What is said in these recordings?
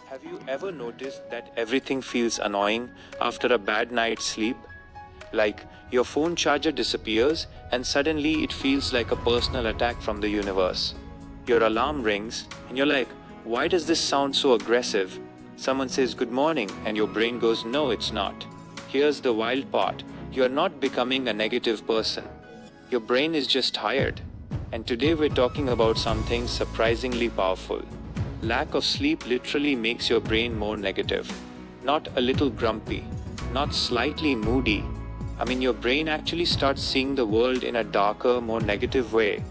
Have you ever noticed that everything feels annoying after a bad night's sleep? Like, your phone charger disappears and suddenly it feels like a personal attack from the universe. Your alarm rings and you're like, why does this sound so aggressive? Someone says good morning and your brain goes, no, it's not. Here's the wild part, you're not becoming a negative person. Your brain is just tired. And today we're talking about something surprisingly powerful. Lack of sleep literally makes your brain more negative. Not a little grumpy, not slightly moody. Your brain actually starts seeing the world in a darker, more negative way.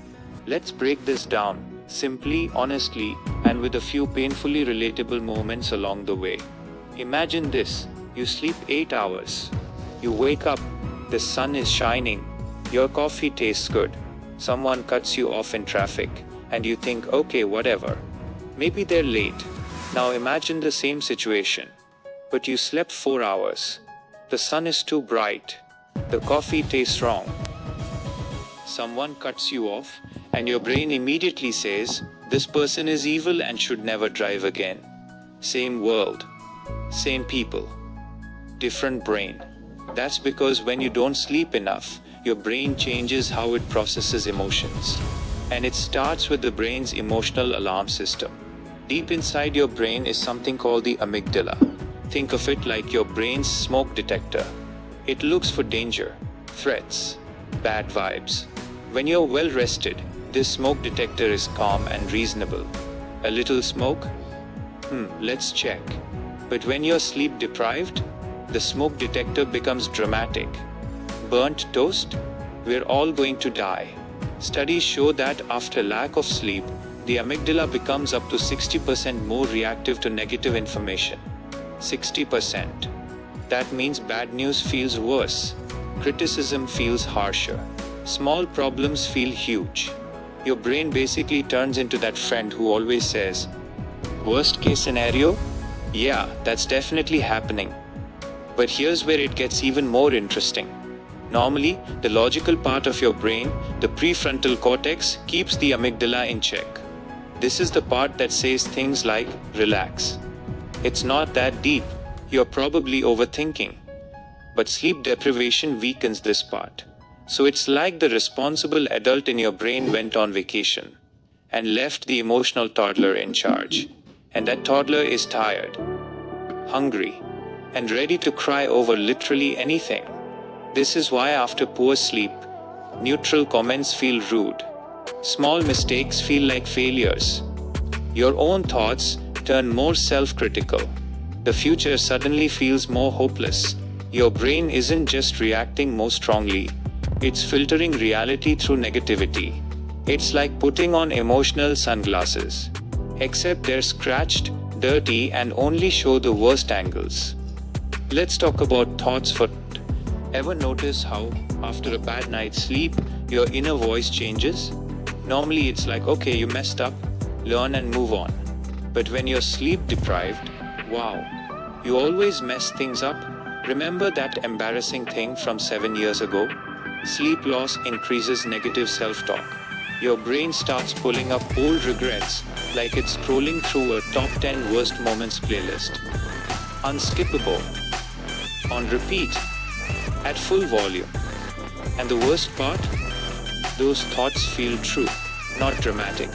Let's break this down, simply, honestly, and with a few painfully relatable moments along the way. Imagine this, you sleep 8 hours. You wake up, the sun is shining, your coffee tastes good, someone cuts you off in traffic, and you think, okay, whatever. Maybe they're late. Now imagine the same situation. But you slept 4 hours. The sun is too bright. The coffee tastes wrong. Someone cuts you off, and your brain immediately says, this person is evil and should never drive again. Same world. Same people. Different brain. That's because when you don't sleep enough, your brain changes how it processes emotions. And it starts with the brain's emotional alarm system. Deep inside your brain is something called the amygdala. Think of it like your brain's smoke detector. It looks for danger, threats, bad vibes. When you're well rested, this smoke detector is calm and reasonable. A little smoke? Let's check. But when you're sleep deprived, the smoke detector becomes dramatic. Burnt toast? We're all going to die. Studies show that after lack of sleep, the amygdala becomes up to 60% more reactive to negative information. 60%. That means bad news feels worse. Criticism feels harsher. Small problems feel huge. Your brain basically turns into that friend who always says, worst case scenario? Yeah, that's definitely happening. But here's where it gets even more interesting. Normally, the logical part of your brain, the prefrontal cortex, keeps the amygdala in check. This is the part that says things like, relax. It's not that deep, you're probably overthinking. But sleep deprivation weakens this part. So it's like the responsible adult in your brain went on vacation and left the emotional toddler in charge. And that toddler is tired, hungry, and ready to cry over literally anything. This is why after poor sleep, neutral comments feel rude. Small mistakes feel like failures. Your own thoughts turn more self-critical. The future suddenly feels more hopeless. Your brain isn't just reacting more strongly, it's filtering reality through negativity. It's like putting on emotional sunglasses. Except they're scratched, dirty, and only show the worst angles. Let's talk about thoughts for. Ever notice how, after a bad night's sleep, your inner voice changes? Normally it's like, okay, you messed up, learn and move on. But when you're sleep deprived, wow, you always mess things up. Remember that embarrassing thing from 7 years ago? Sleep loss increases negative self-talk. Your brain starts pulling up old regrets, like it's scrolling through a top 10 worst moments playlist. Unskippable. On repeat. At full volume. And the worst part? Those thoughts feel true, not dramatic,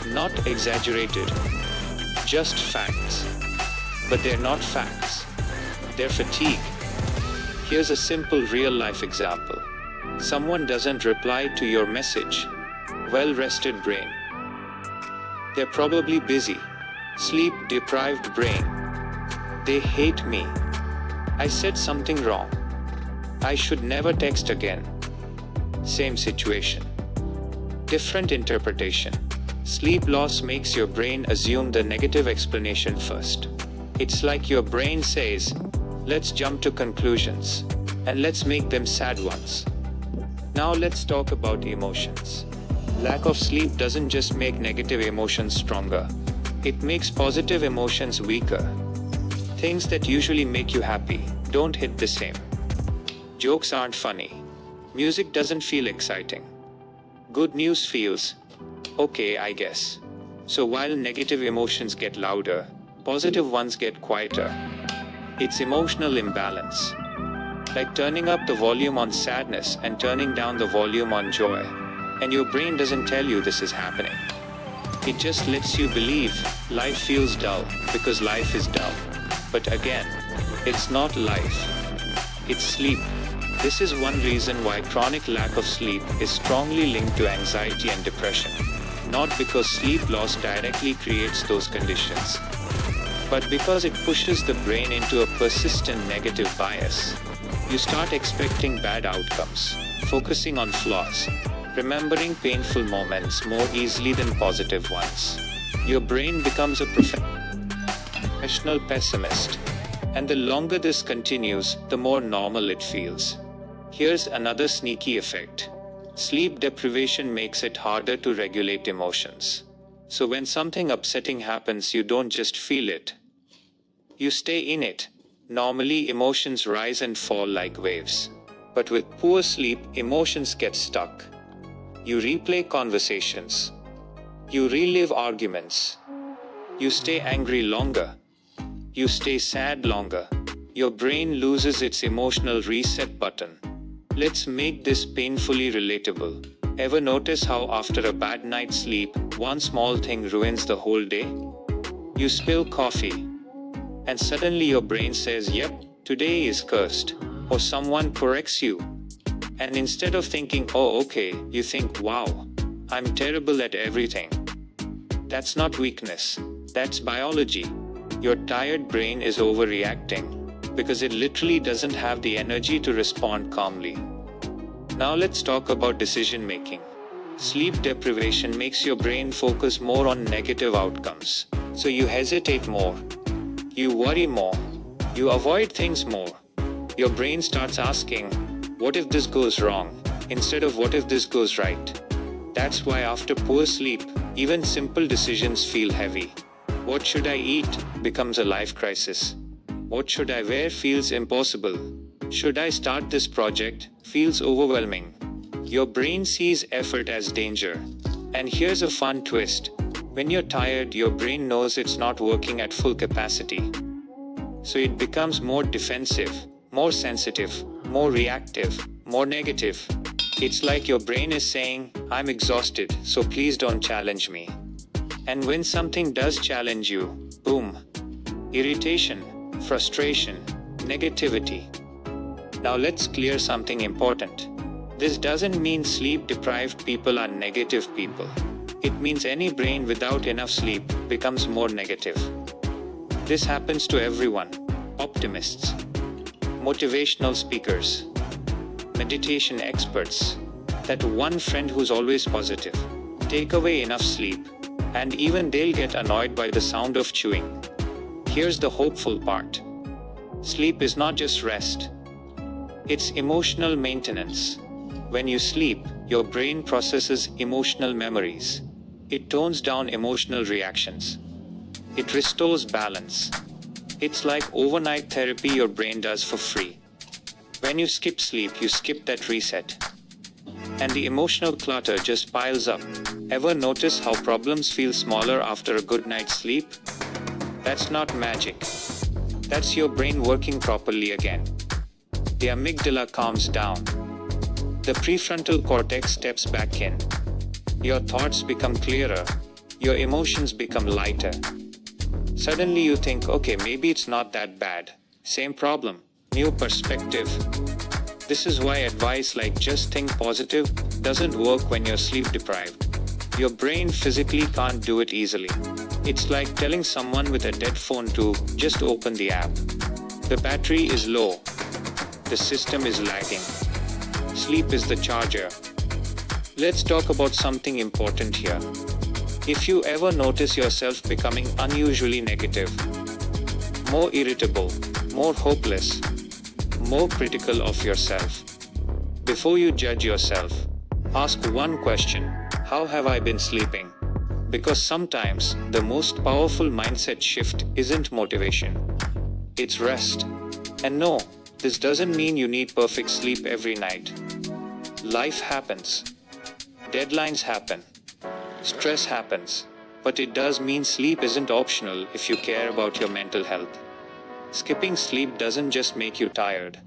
not exaggerated, just facts. But they're not facts. They're fatigue. Here's a simple real-life example. Someone doesn't reply to your message. Well-rested brain. They're probably busy. Sleep-deprived brain. They hate me. I said something wrong. I should never text again. Same situation. Different interpretation. Sleep loss makes your brain assume the negative explanation first. It's like your brain says, let's jump to conclusions, and let's make them sad ones. Now let's talk about emotions. Lack of sleep doesn't just make negative emotions stronger. It makes positive emotions weaker. Things that usually make you happy don't hit the same. Jokes aren't funny. Music doesn't feel exciting. Good news feels, okay, I guess. So while negative emotions get louder, positive ones get quieter. It's emotional imbalance. Like turning up the volume on sadness and turning down the volume on joy. And your brain doesn't tell you this is happening. It just lets you believe life feels dull because life is dull. But again, it's not life. It's sleep. This is one reason why chronic lack of sleep is strongly linked to anxiety and depression. Not because sleep loss directly creates those conditions, but because it pushes the brain into a persistent negative bias. You start expecting bad outcomes, focusing on flaws, remembering painful moments more easily than positive ones. Your brain becomes a professional pessimist. And the longer this continues, the more normal it feels. Here's another sneaky effect. Sleep deprivation makes it harder to regulate emotions. So when something upsetting happens, you don't just feel it. You stay in it. Normally, emotions rise and fall like waves. But with poor sleep, emotions get stuck. You replay conversations. You relive arguments. You stay angry longer. You stay sad longer. Your brain loses its emotional reset button. Let's make this painfully relatable. Ever notice how after a bad night's sleep, one small thing ruins the whole day? You spill coffee, and suddenly your brain says, "Yep, today is cursed." Or someone corrects you. And instead of thinking, "Oh, okay," you think, "Wow, I'm terrible at everything." That's not weakness. That's biology. Your tired brain is overreacting because it literally doesn't have the energy to respond calmly. Now let's talk about decision making. Sleep deprivation makes your brain focus more on negative outcomes. So you hesitate more. You worry more. You avoid things more. Your brain starts asking, "What if this goes wrong?" instead of "What if this goes right?" That's why after poor sleep, even simple decisions feel heavy. What should I eat becomes a life crisis. What should I wear feels impossible. Should I start this project feels overwhelming. Your brain sees effort as danger. And here's a fun twist. When you're tired, your brain knows it's not working at full capacity. So it becomes more defensive, more sensitive, more reactive, more negative. It's like your brain is saying, "I'm exhausted, so please don't challenge me." And when something does challenge you, boom. Irritation, frustration, negativity. Now let's clear something important. This doesn't mean sleep-deprived people are negative people. It means any brain without enough sleep becomes more negative. This happens to everyone. Optimists, motivational speakers, meditation experts, that one friend who's always positive. Take away enough sleep, and even they'll get annoyed by the sound of chewing. Here's the hopeful part. Sleep is not just rest. It's emotional maintenance. When you sleep, your brain processes emotional memories. It tones down emotional reactions. It restores balance. It's like overnight therapy your brain does for free. When you skip sleep, you skip that reset. And the emotional clutter just piles up. Ever notice how problems feel smaller after a good night's sleep? That's not magic. That's your brain working properly again. The amygdala calms down. The prefrontal cortex steps back in. Your thoughts become clearer. Your emotions become lighter. Suddenly you think, okay, maybe it's not that bad. Same problem, new perspective. This is why advice like "just think positive" doesn't work when you're sleep deprived. Your brain physically can't do it easily. It's like telling someone with a dead phone to just open the app. The battery is low. The system is lagging. Sleep is the charger. Let's talk about something important here. If you ever notice yourself becoming unusually negative, more irritable, more hopeless, more critical of yourself, before you judge yourself, ask one question: how have I been sleeping? Because sometimes the most powerful mindset shift isn't motivation, it's rest. And no, this doesn't mean you need perfect sleep every night. Life happens. Deadlines happen. Stress happens. but it does mean sleep isn't optional if you care about your mental health. Skipping sleep doesn't just make you tired.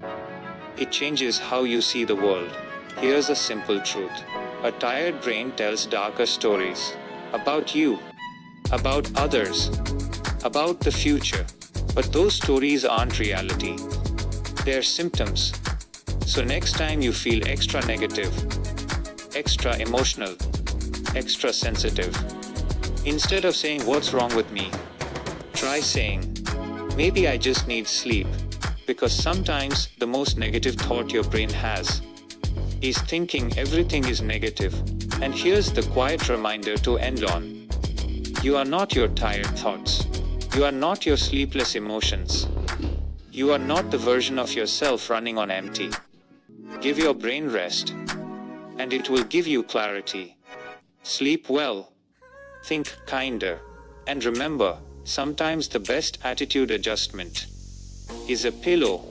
It changes how you see the world. Here's a simple truth. A tired brain tells darker stories. About you, about others, about the future. But those stories aren't reality. They're symptoms. So next time you feel extra negative, extra emotional, extra sensitive, instead of saying what's wrong with me, try saying, maybe I just need sleep. Because sometimes the most negative thought your brain has is thinking everything is negative. And here's the quiet reminder to end on. You are not your tired thoughts. You are not your sleepless emotions. You are not the version of yourself running on empty. Give your brain rest, and it will give you clarity. Sleep well. Think kinder. And remember, sometimes the best attitude adjustment is a pillow.